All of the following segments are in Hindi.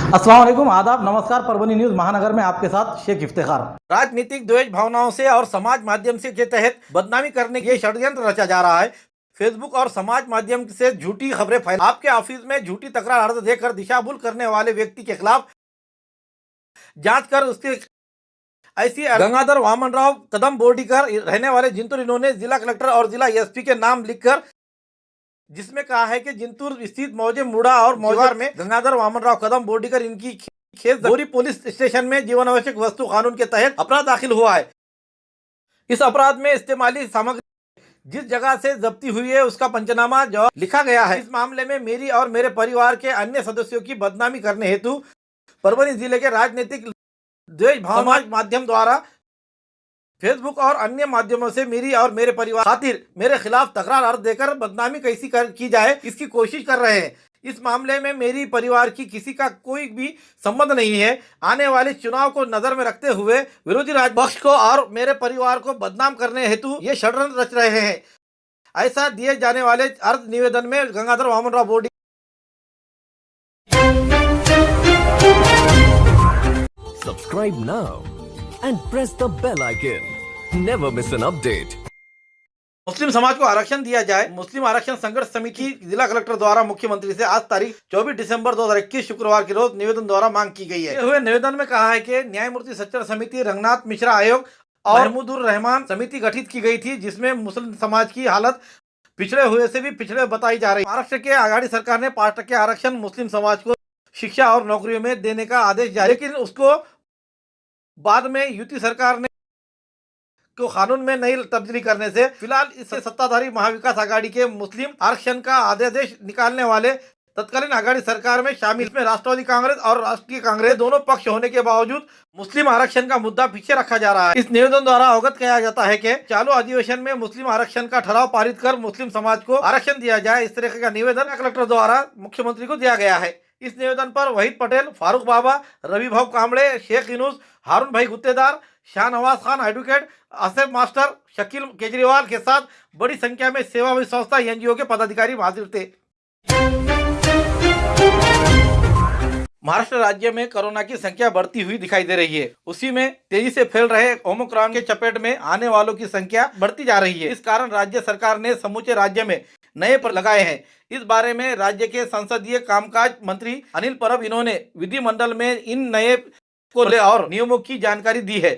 अस्सलाम वालेकुम, आदाब, नमस्कार। परभनी न्यूज महानगर में आपके साथ शेख इफ्तिखार। राजनीतिक द्वेष भावनाओं से और समाज माध्यम से के तहत बदनामी करने के षड्यंत्र रचा जा रहा है। फेसबुक और समाज माध्यम से झूठी खबरें फैल आपके ऑफिस में झूठी तकरार अर्ज देकर दिशा भूल करने वाले व्यक्ति के खिलाफ जांच कर उसके ऐसी गंगाधर वामन राव कदम बोर्डीकर रहने वाले जिंतूर, इन्होंने जिला कलेक्टर और जिला एसपी के नाम लिखकर जिसमें कहा है कि जिंतूर स्थित मौजे मुड़ा और मौजार में गंगाधर वामन राव कदम बोर्डीकर इनकी खेत गौरी पुलिस स्टेशन में जीवन आवश्यक वस्तु कानून के तहत अपराध दाखिल हुआ है। इस अपराध में इस्तेमाली सामग्री जिस जगह से जब्ती हुई है उसका पंचनामा जो लिखा गया है। इस मामले में मेरी और मेरे परिवार के अन्य सदस्यों की बदनामी करने हेतु परभनी जिले के राजनीतिक द्वेष भावना माध्यम द्वारा फेसबुक और अन्य माध्यमों से मेरी और मेरे परिवार खातिर मेरे खिलाफ तकरार अर्ज देकर बदनामी कैसी की जाए इसकी कोशिश कर रहे हैं। इस मामले में मेरी परिवार की किसी का कोई भी संबंध नहीं है। आने वाले चुनाव को नजर में रखते हुए विरोधी राजपक्ष को और मेरे परिवार को बदनाम करने हेतु ये षड्यंत्र रच रहे हैं। ऐसा दिए जाने वाले अर्ज निवेदन में Gangadhar Vaman Rao Bordi Subscribe now and press the bell icon. Never miss an update. मुस्लिम समाज को आरक्षण दिया जाए। मुस्लिम आरक्षण संघर्ष समिति जिला कलेक्टर द्वारा मुख्यमंत्री से आज तारीख 24 दिसंबर 2021 शुक्रवार के रोज निवेदन द्वारा मांग की गई है। हुए निवेदन में कहा है कि न्यायमूर्ति सच्चर समिति, रंगनाथ मिश्रा आयोग और महमूदुर रहमान समिति गठित की गई थी, जिसमें मुस्लिम समाज की हालत पिछड़े हुए से भी पिछड़े बताई जा रही है। महाराष्ट्र के आघाड़ी सरकार ने 5% आरक्षण मुस्लिम समाज को शिक्षा और नौकरियों में देने का आदेश जारी, लेकिन उसको बाद में युति सरकार ने को कानून में नहीं तब्दीली करने से फिलहाल इससे सत्ताधारी महाविकास आघाड़ी के मुस्लिम आरक्षण का अध्यादेश निकालने वाले तत्कालीन आघाड़ी सरकार में शामिल। इसमें राष्ट्रवादी कांग्रेस और राष्ट्रीय कांग्रेस दोनों पक्ष होने के बावजूद मुस्लिम आरक्षण का मुद्दा पीछे रखा जा रहा है। इस निवेदन द्वारा अवगत किया जाता है कि चालू अधिवेशन में मुस्लिम आरक्षण का ठराव पारित कर मुस्लिम समाज को आरक्षण दिया जाए। इस तरह का निवेदन कलेक्टर द्वारा मुख्यमंत्री को दिया गया है। इस निवेदन पर वहीद पटेल, फारूक बाबा, रवि भाव कांबळे, शेख यूनुस, हारून भाई गुत्तेदार, शाहनवाज खान एडवोकेट, आसिफ मास्टर, शकील केजरीवाल के साथ बड़ी संख्या में सेवाभावी संस्था एनजीओ के पदाधिकारी हाजिर थे। महाराष्ट्र राज्य में कोरोना की संख्या बढ़ती हुई दिखाई दे रही है। उसी में तेजी से फैल रहे ओमिक्रॉन के चपेट में आने वालों की संख्या बढ़ती जा रही है। इस कारण राज्य सरकार ने समूचे राज्य में नए पर लगाए हैं। इस बारे में राज्य के संसदीय कामकाज मंत्री अनिल परब, इन्होंने विधिमंडल में इन नए को और नियमों की जानकारी दी है।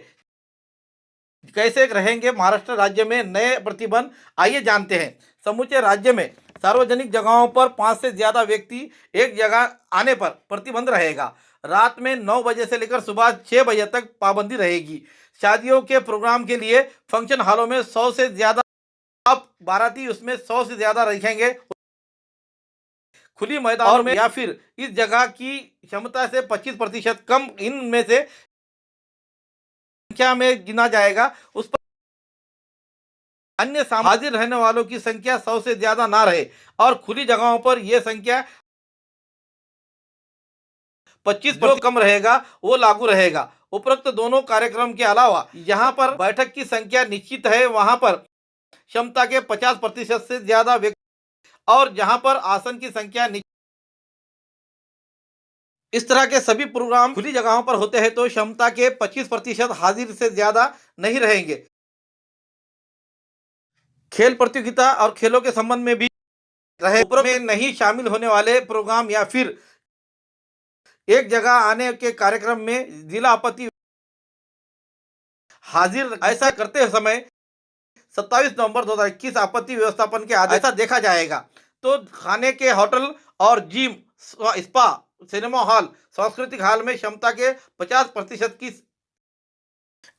कैसे रहेंगे महाराष्ट्र राज्य में नए प्रतिबंध, आइए जानते हैं। समूचे राज्य में सार्वजनिक जगहों पर 5 से ज्यादा व्यक्ति एक जगह आने पर प्रतिबंध रहेगा। रात में 9 बजे से लेकर सुबह 6 बजे तक पाबंदी रहेगी। शादियों के प्रोग्राम के लिए फंक्शन हॉलों में 100 से ज्यादा आप बाराती उसमें 100 से ज्यादा रखेंगे। खुली मैदानों में या फिर इस जगह की क्षमता से 25% कम इनमें से संख्या में गिना जाएगा। उस पर अन्य हाजिर रहने वालों की संख्या 100 से ज्यादा ना रहे और खुली जगहों पर यह संख्या 25% कम रहेगा, वो लागू रहेगा। उपरोक्त दोनों कार्यक्रम के अलावा यहाँ पर बैठक की संख्या निश्चित है, वहां पर क्षमता के 50% से ज्यादा व्यक्ति और जहां पर आसन की संख्या इस तरह के सभी प्रोग्राम खुली जगहों पर होते हैं तो क्षमता के 25% हाजिर से ज्यादा नहीं रहेंगे। खेल प्रतियोगिता और खेलों के संबंध में भी रहे में नहीं शामिल होने वाले प्रोग्राम या फिर एक जगह आने के कार्यक्रम में जिला आपत्ति हाजिर, ऐसा करते समय 27 नवंबर 2021 आपत्ति व्यवस्थापन के आदेश ऐसा देखा जाएगा। तो खाने के होटल और जिम, स्पा, सिनेमा हॉल, सांस्कृतिक हॉल में क्षमता के 50% की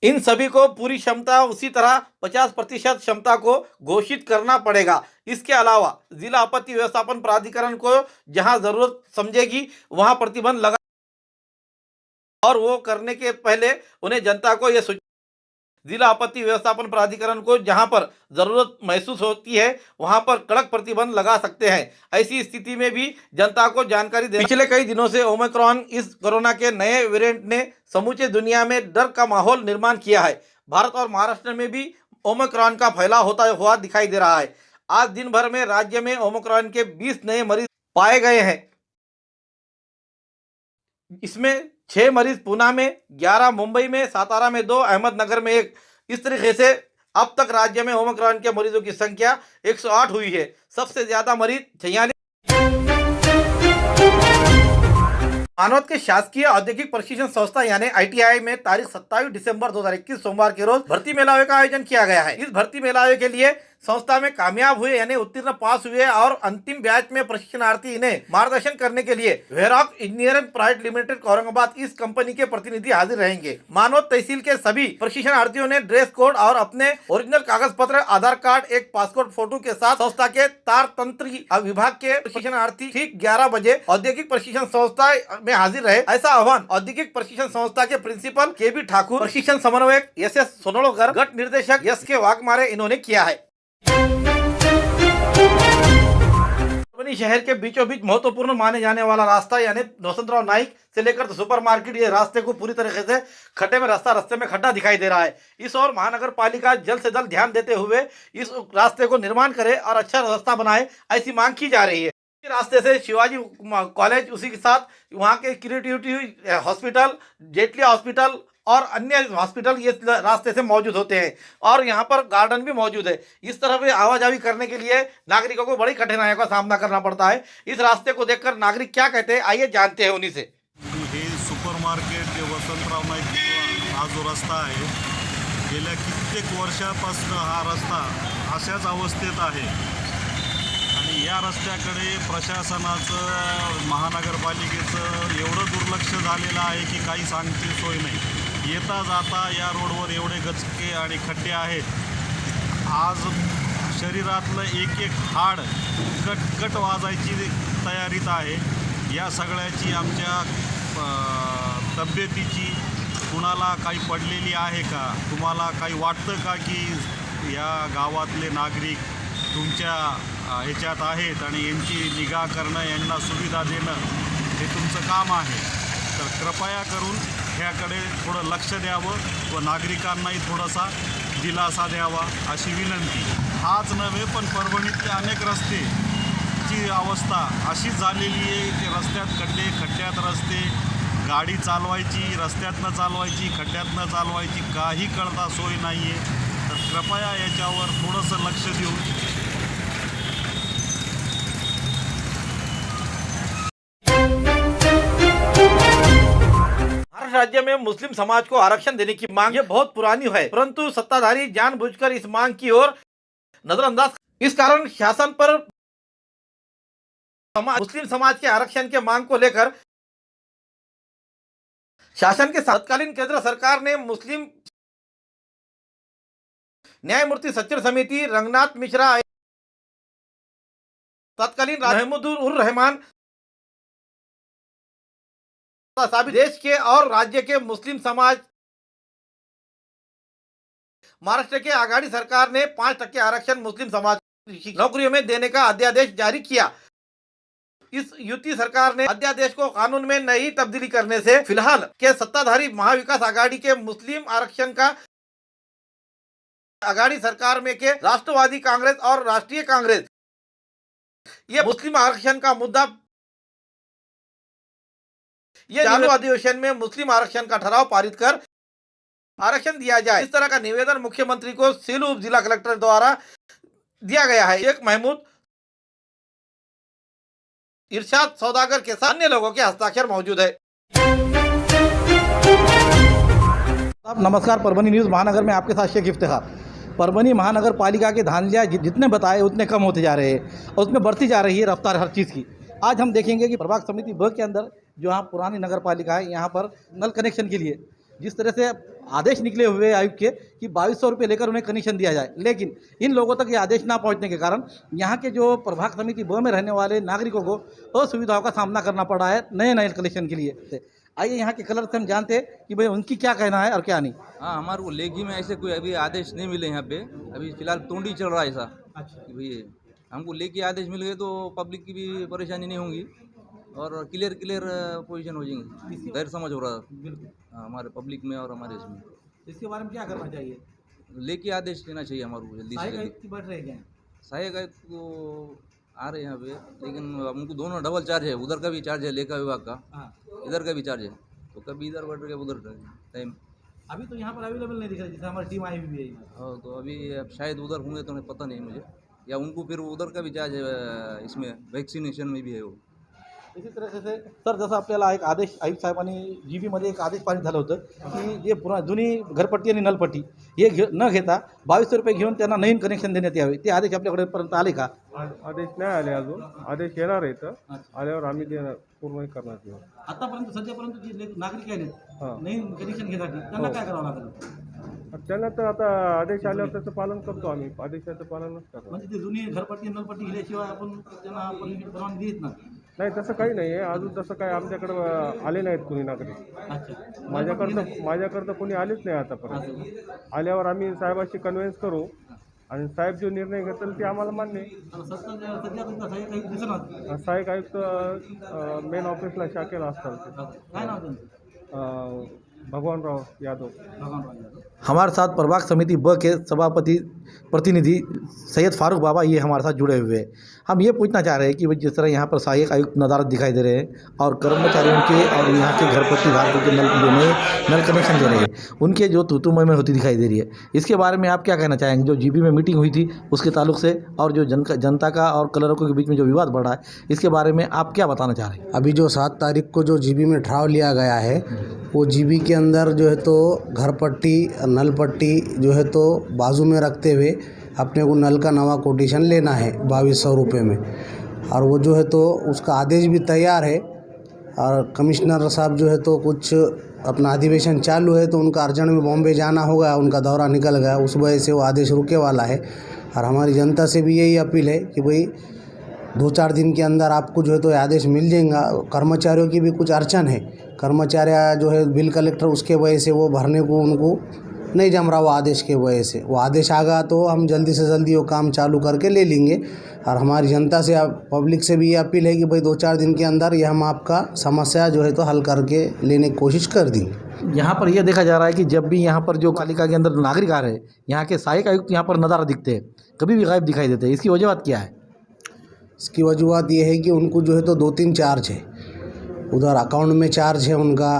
इन सभी को पूरी क्षमता उसी तरह 50% क्षमता को घोषित करना पड़ेगा। इसके अलावा जिला आपत्ति व्यवस्थापन प्राधिकरण को जहां जरूरत समझेगी वहां प्रतिबंध लगा और वो करने के पहले उन्हें जनता को यह जिला आपत्ति व्यवस्थापन प्राधिकरण को जहां पर जरूरत महसूस होती है वहां पर कड़क प्रतिबंध लगा सकते हैं। ऐसी स्थिति में भी जनता को जानकारी देना। पिछले कई दिनों से ओमिक्रॉन इस कोरोना के नए वेरिएंट ने समूचे दुनिया में डर का माहौल निर्माण किया है। भारत और महाराष्ट्र में भी ओमिक्रॉन का फैलाव होता हुआ दिखाई दे रहा है। आज दिन भर में राज्य में ओमिक्रॉन के 20 नए मरीज पाए गए हैं। इसमें 6 मरीज पूना में, 11 मुंबई में, सातारा में 2, अहमदनगर में 1। इस तरीके से अब तक राज्य में ओमिक्रॉन के मरीजों की संख्या 108 हुई है। सबसे ज्यादा मरीज 46 मानवत के शासकीय औद्योगिक प्रशिक्षण संस्था यानी ITI में तारीख 27 दिसंबर 2021 सोमवार के रोज भर्ती मेलावे का आयोजन किया गया है। इस भर्ती मेलावे के लिए संस्था में कामयाब हुए यानी उत्तीर्ण पास हुए और अंतिम बैच में प्रशिक्षणार्थी इन्हें मार्गदर्शन करने के लिए Varroc engineering private limited Aurangabad इस कंपनी के प्रतिनिधि हाजिर रहेंगे। मानवत तहसील के सभी प्रशिक्षणार्थियों ने ड्रेस कोड और अपने ओरिजिनल कागज पत्र, आधार कार्ड, एक पासपोर्ट फोटो के साथ संस्था के तार तंत्र विभाग के प्रशिक्षणार्थी ठीक 11 बजे औद्योगिक प्रशिक्षण संस्था में हाजिर रहे, ऐसा आह्वान औद्योगिक प्रशिक्षण संस्था के प्रिंसिपल KB ठाकुर, प्रशिक्षण समन्वयक SS सोनोलकर, गट निर्देशक SK वाघमारे इन्होंने किया है। परभणी शहर के बीचों बीच महत्वपूर्ण माने जाने वाला रास्ता यानी वसंतराव नाइक से लेकर सुपर मार्केट, ये रास्ते को पूरी तरीके से खड्डे में रास्ते में खड्डा दिखाई दे रहा है। इस और महानगर पालिका जल्द से जल्द ध्यान देते हुए इस रास्ते को निर्माण करे और अच्छा रास्ता बनाए, ऐसी मांग की जा रही है। इस रास्ते से शिवाजी कॉलेज, उसी के साथ वहाँ के क्रिएटिविटी हॉस्पिटल, जेटली हॉस्पिटल और अन्य हॉस्पिटल ये रास्ते से मौजूद होते हैं और यहाँ पर गार्डन भी मौजूद है। इस तरह से आवाजाही करने के लिए नागरिकों को बड़ी कठिनाइयों का सामना करना पड़ता है। इस रास्ते को देखकर नागरिक क्या कहते हैं, आइए जानते हैं उन्हीं से। हे सुपर मार्केट जे वसंतराव नाईक हा जो रस्ता आहे, गेल्या कित्येक वर्षापासून हा रस्ता अशाच अवस्थेत आहे आणि या रस्त्याकडे प्रशासनाचं, महानगरपालिकेचं एवढं दुर्लक्ष झालेलं आहे की काही सांगची सोय नाही। येता जाता या रोडवर एवढे गचके आणि खड्डे आहेत, आज शरीरातलं एक एक हाड कट वाजायची तयारीत आहे। या सगळ्याची आमच्या तब्येतीची कुणाला काही पडलेली आहे का? तुम्हाला काही वाटतं का की या गावातले नागरिक तुमच्या ह्याच्यात आहेत आणि यांची निगा करणं, यांना सुविधा देणं हे तुमचं काम आहे? तर कृपया करून ह्याकडे थोडं लक्ष द्यावं व नागरिकांनाही थोडासा दिलासा द्यावा अशी विनंती। हाच नव्हे पण परभणीतले अनेक रस्तेची अवस्था अशीच झालेली आहे की रस्त्यात खड्डे, खड्ड्यात रस्ते, गाडी चालवायची रस्त्यातनं चालवायची, खड्ड्यातनं चालवायची, काही कळता सोय नाही आहे। तर कृपया याच्यावर थोडंसं लक्ष देऊन राज्य में मुस्लिम समाज को आरक्षण देने की मांग ये बहुत पुरानी है, परंतु सत्ताधारी जानबूझकर इस मांग की ओर नजरअंदाज। इस कारण शासन पर मुस्लिम समाज के आरक्षण के मांग को लेकर शासन के तत्कालीन केंद्र सरकार ने मुस्लिम न्यायमूर्ति सचिव समिति रंगनाथ मिश्रा, तत्कालीन महमूदुर रहमान, देश के और राज्य के मुस्लिम समाज, महाराष्ट्र के आघाड़ी सरकार ने 5% आरक्षण मुस्लिम समाज नौकरियों में देने का अध्यादेश जारी किया। इस युति सरकार ने अध्यादेश को कानून में नई तब्दीली करने से फिलहाल के सत्ताधारी महाविकास आघाड़ी के मुस्लिम आरक्षण का आघाड़ी सरकार में के राष्ट्रवादी कांग्रेस और राष्ट्रीय कांग्रेस ये मुस्लिम आरक्षण का मुद्दा, ये चालू अधिवेशन में मुस्लिम आरक्षण का ठराव पारित कर आरक्षण दिया जाए, इस तरह का निवेदन मुख्यमंत्री को सिलू जिला कलेक्टर द्वारा दिया गया है। शेख महमूद, इरशाद सौदागर के साथ अन्य लोगों के हस्ताक्षर मौजूद है। नमस्कार, परभणी न्यूज़ महानगर में आपके साथ शेख इफ्तिखार। परभणी महानगर पालिका के धांधलियाँ जितने बताए उतने कम होते जा रहे हैं और उसमें बढ़ती जा रही है रफ्तार हर चीज़ की। आज हम देखेंगे कि प्रभाग समिति ब के अंदर जो यहाँ पुरानी नगर पालिका है, यहाँ पर नल कनेक्शन के लिए जिस तरह से आदेश निकले हुए आयुक्त के कि 2200 रुपये लेकर उन्हें कनेक्शन दिया जाए, लेकिन इन लोगों तक ये आदेश ना पहुँचने के कारण यहाँ के जो प्रभाग समिति ब में रहने वाले नागरिकों को असुविधाओं का सामना करना पड़ा है नए नए कनेक्शन के लिए। आइए यहाँ के कलर से हम जानते हैं कि भाई उनकी क्या कहना है और क्या नहीं। हाँ, हमारे को लेखी में ऐसे कोई अभी आदेश नहीं मिले यहाँ पे, अभी फिलहाल टोंडी चल रहा है ऐसा। अच्छा, कि भाई हमको लेखी आदेश मिल गए तो पब्लिक की भी परेशानी नहीं होगी और क्लियर पोजीशन हो जाएंगी। गैर समझ हो रहा है हमारे पब्लिक में और हमारे इसमें। इसके बारे में क्या करना चाहिए? लेखी आदेश देना चाहिए हमारे को जल्दी से जल्दी। बढ़ रहे हैं सहायक आयुक्त तो आ रहे हैं यहाँ पे, लेकिन हमको दोनों डबल चार्ज है, उधर का भी चार्ज है लेखा विभाग का, इधर का भी चार्ज है, तो कभी इधर बढ़ गया उधर टाइम। अभी तो यहाँ पर अवेलेबल नहीं दिख रहा, जैसे हमारी टीम आई हुई है। हाँ, तो अभी अब शायद उधर होंगे तो पता नहीं मुझे, या उनको फिर उधर का भी चार्ज इसमें वॅक्सिनेशन में भी आहे वो। इसी तरह से सर, जसं आपल्याला एक आदेश आयुक्त साहेबांनी GB मध्ये एक आदेश पारित झालं होतं की जे पुन्हा जुनी घरपट्टी आणि नलपट्टी हे न घेता 2200 रुपये घेऊन त्यांना नवीन कनेक्शन देण्यात यावे, ते आदेश आपल्याकडे आले का? आदेश नाही आले अजून, आदेश येणार आहे तर आल्यावर आम्ही देणार, पूर्ण करणार ते. आतापर्यंत सध्यापर्यंत जे नागरिक आहेत हां, नवीन कनेक्शन घेण्यासाठी त्यांना काय करावं लागेल? त्यांना तर आता आदेश आल्यावर त्याचं पालन करतो आम्ही, आदेशाचं पालनच करतो. म्हणजे ते जुनी घरपट्टी नलपट्टी घेतल्याशिवाय आपण त्यांना परवानगी देत नाही? नाही, तसं काही नाही आहे अजून, तसं काय आमच्याकडं आले नाहीत कुणी नागरिक. अच्छा, माझ्याकडं कोणी आलेच नाही आतापर्यंत. आल्यावर आम्ही साहेबाशी कन्व्हिन्स करू आणि साहेब जो निर्णय घेतील ते आम्हाला मान्य आहे. सध्या तुमचा सहाय्यक आयुक्त दिसणार, सहाय्यक आयुक्त मेन ऑफिसला शाखेला असतात. काय नाव त्यांचं? भगवानराव यादव. हमारे साथ प्रभाग समिति ब के सभापति प्रतिनिधि सैयद फारूक बाबा ये हमारे साथ जुड़े हुए हैं। हम ये पूछना चाह रहे हैं कि भाई जिस तरह यहाँ पर सहायक आयुक्त नदारत दिखाई दे रहे हैं और कर्मचारियों के और यहाँ के घरपट्टी धारकों के नल कनेक्शन दे रहे हैं, उनके जो तूतुमय में होती दिखाई दे रही है, इसके बारे में आप क्या कहना चाहेंगे? जो GB में मीटिंग हुई थी उसके ताल्लुक से और जो जनता का और क्लर्कों के बीच में जो विवाद बढ़ रहा है, इसके बारे में आप क्या बताना चाह रहे हैं? अभी जो 7 तारीख को जो GB में ठहराव लिया गया है, वो GB के अंदर जो है तो घरपट्टी नल पट्टी जो है तो बाजू में रखते हुए अपने को नल का नवा कोटेशन लेना है 2200 रुपये में, और वो जो है तो उसका आदेश भी तैयार है। और कमिश्नर साहब जो है तो कुछ अपना अधिवेशन चालू है तो उनका अर्जेंट में बॉम्बे जाना होगा, उनका दौरा निकल गया, उस वजह से वो आदेश रुके वाला है। और हमारी जनता से भी यही अपील है कि भाई 2-4 दिन के अंदर आपको जो है तो आदेश मिल जाएगा। कर्मचारियों की भी कुछ अड़चन है, कर्मचारी जो है बिल कलेक्टर उसके वजह से वो भरने को उनको नहीं जम रहा, वो आदेश के वजह से। वो आदेश आ गया तो हम जल्दी से जल्दी वो काम चालू करके ले लेंगे। और हमारी जनता से पब्लिक से भी ये अपील है कि भाई 2-4 दिन के अंदर ये हम आपका समस्या जो है तो हल करके लेने की कोशिश कर देंगे। यहाँ पर यह देखा जा रहा है कि जब भी यहाँ पर जो पालिका के अंदर नागरिक आ रहे हैं, यहाँ के सहायक आयुक्त यहाँ पर नज़ारा दिखते हैं, कभी भी गायब दिखाई देते हैं, इसकी वजह क्या है? इसकी वजूहत ये है कि उनको जो है तो 2-3 चार्ज है, उधर अकाउंट में चार्ज है उनका,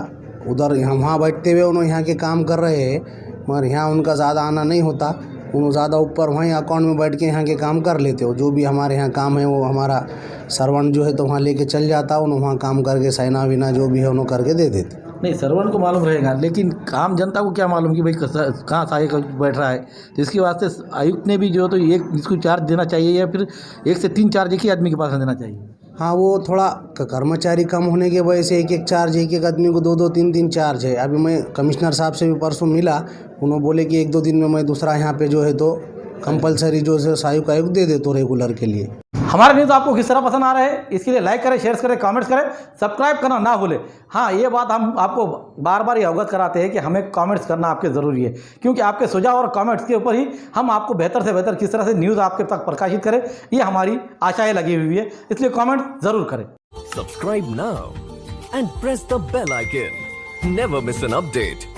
उधर वहाँ बैठते हुए उन्होंने यहाँ के काम कर रहे हैं, मगर यहाँ उनका ज़्यादा आना नहीं होता, उन्होंने ज़्यादा ऊपर वहीं अकाउंट में बैठ के यहाँ के काम कर लेते हो। जो भी हमारे यहाँ काम है वो हमारा सर्वेंट जो है तो वहाँ लेके चल जाता, उन्होंने वहाँ काम करके साइना विना जो भी है उन्होंने करके दे देते। नहीं, सर्वेंट को मालूम रहेगा, लेकिन आम जनता को क्या मालूम कि भाई कहाँ सहायक आयुक्त बैठ रहा है? तो इसके वास्ते आयुक्त ने भी जो तो एक इसको चार्ज देना चाहिए, या फिर 1 से 3 चार्ज एक ही आदमी के पास देना चाहिए? हाँ, वो थोड़ा कर्मचारी कम होने की वजह से एक चार्ज एक आदमी को 2-2, 3-3 चार्ज है। अभी मैं कमिश्नर साहब से भी परसों मिला, उन्होंने बोले कि 1-2 दिन में मैं दूसरा यहाँ पे जो है तो कंपलसरी जो है सहायक आयुक्त दे देता रेगुलर के लिए। हमारे न्यूज़ आपको किस तरह पसंद आ रहा है, इसके लिए लाइक करें, शेयर करें, कमेंट्स करें, सब्सक्राइब करना ना भूलें। हाँ, ये बात हम आपको बार बार ये अवगत कराते हैं कि हमें कमेंट्स करना आपके ज़रूरी है, क्योंकि आपके सुझाव और कमेंट्स के ऊपर ही हम आपको बेहतर से बेहतर किस तरह से न्यूज़ आपके तक प्रकाशित करें, ये हमारी आशाएं लगी हुई है, इसलिए कमेंट ज़रूर करें। Subscribe now and press the bell icon. Never miss an update.